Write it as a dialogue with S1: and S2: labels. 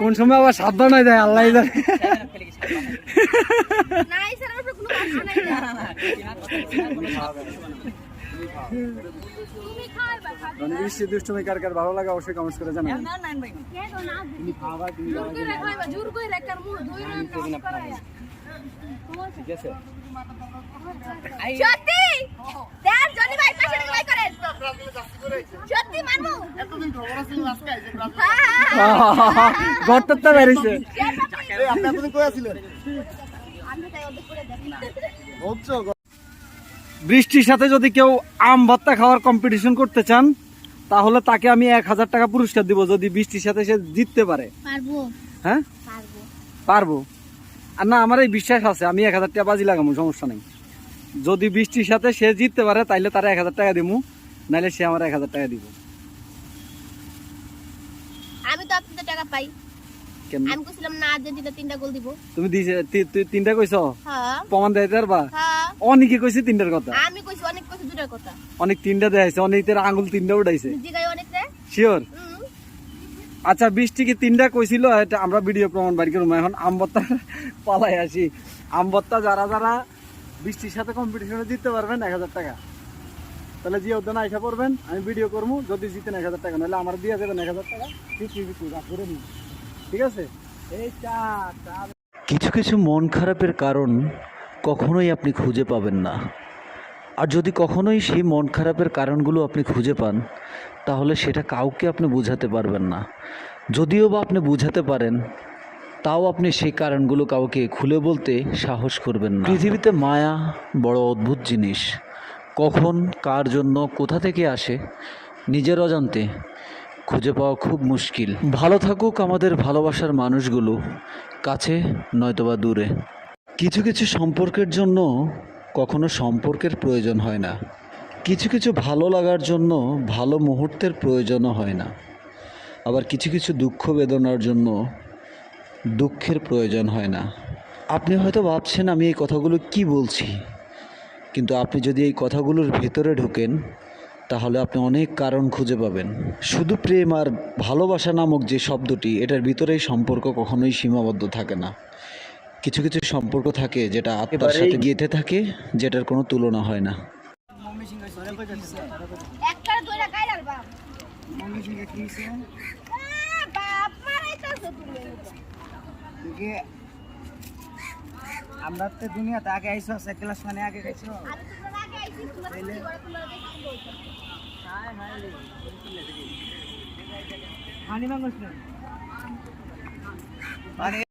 S1: কোন সময় আবার সাবধান হয়ে যায় আল্লাহ জানে। বৃষ্টি দুষ্টুমি কার কার ভালো লাগে অবশ্যই কমেন্ট করে জানাবেন। ঠিক আছে গর্তটা বেরিয়েছে। বৃষ্টির সাথে যদি কেউ আম ভর্তা খাওয়ার কম্পিটিশন করতে চান তাহলে তাকে আমি 1000 টাকা পুরস্কার দিব যদি বৃষ্টির সাথে সে জিততে পারে। হ্যাঁ পারবো। আর না আমার এই বিশ্বাস আছে আমি 1000 টাকা বাজি লাগাবো, সমস্যা নেই। যদি বৃষ্টির সাথে সে জিততে পারে তাইলে তারা 1000 টাকা দিব, নাইলে সে আমার 1000 টাকা দিব।
S2: আমি তো আপনাদের টাকা পাই। আমি কইছিলাম না আর্জেন্টিনা 3টা গোল দিব।
S1: তুমি দিছে 3টা কইছো?
S2: হ্যাঁ।
S1: প্রমাণ দিতে পারবা?
S2: হ্যাঁ।
S1: অনেকে কইছে 3টার কথা।
S2: আমি কইছি অনেক কইছি 2টার কথা।
S1: অনেক 3টা দেখাইছে, অনেকের আঙ্গুল 3টা উঠাইছে।
S2: জিগাই অনেক রে?
S1: শিওর? আচ্ছা বৃষ্টি কি 3টা কইছিল? এটা আমরা ভিডিও প্রমাণ বাড়ি করব। এখন আমবত্তা পালাই আসি। আমবত্তা যারা যারা বৃষ্টির সাথে কম্পিটিশনে জিততে পারবেন 1000 টাকা, তাহলে যে উদ্যান আইসা পড়বেন, আমি ভিডিও করবো। যদি জিতেন 1000 টাকা, নাহলে আমার দিয়ে যাবেন 1000 টাকা। ঠিক আছে? এই কিছু কিছু মন খারাপের কারণ কখনোই আপনি খুঁজে পাবেন না। আর যদি কখনোই সেই মন খারাপের কারণগুলো আপনি খুঁজে পান তাহলে সেটা কাউকে আপনি বোঝাতে পারবেন না। যদিও বা আপনি বোঝাতে পারেন তাও আপনি সেই কারণগুলো কাউকে খুলে বলতে সাহস করবেন না। পৃথিবীতে মায়া বড় অদ্ভুত জিনিস। কখন কার জন্য কোথা থেকে আসে নিজের অজান্তে খুঁজে পাওয়া খুব মুশকিল। ভালো থাকুক আমাদের ভালোবাসার মানুষগুলো, কাছে নয়তোবা দূরে। কিছু কিছু সম্পর্কের জন্য কখনো সম্পর্কের প্রয়োজন হয় না। কিছু কিছু ভালো লাগার জন্য ভালো মুহূর্তের প্রয়োজনও হয় না। আবার কিছু কিছু দুঃখ বেদনার জন্য দুঃখের প্রয়োজন হয় না। আপনি হয়তো ভাবছেন আমি এই কথাগুলো কি বলছি, কিন্তু আপনি যদি এই কথাগুলোর ভেতরে ঢোকেন তাহলে আপনি অনেক কারণ খুঁজে পাবেন। শুধু প্রেম আর ভালোবাসা নামক যে শব্দটি, এটার ভিতরেই সম্পর্ক কখনোই সীমাবদ্ধ থাকে না। কিছু কিছু সম্পর্ক থাকে যেটা আপনার সাথে গেঁথে থাকে, যেটার কোনো তুলনা হয় না।
S3: আমরা তো দুনিয়াতে আগে আইছো, এক ক্লাস মানে আগে গেছো। পানি মাংস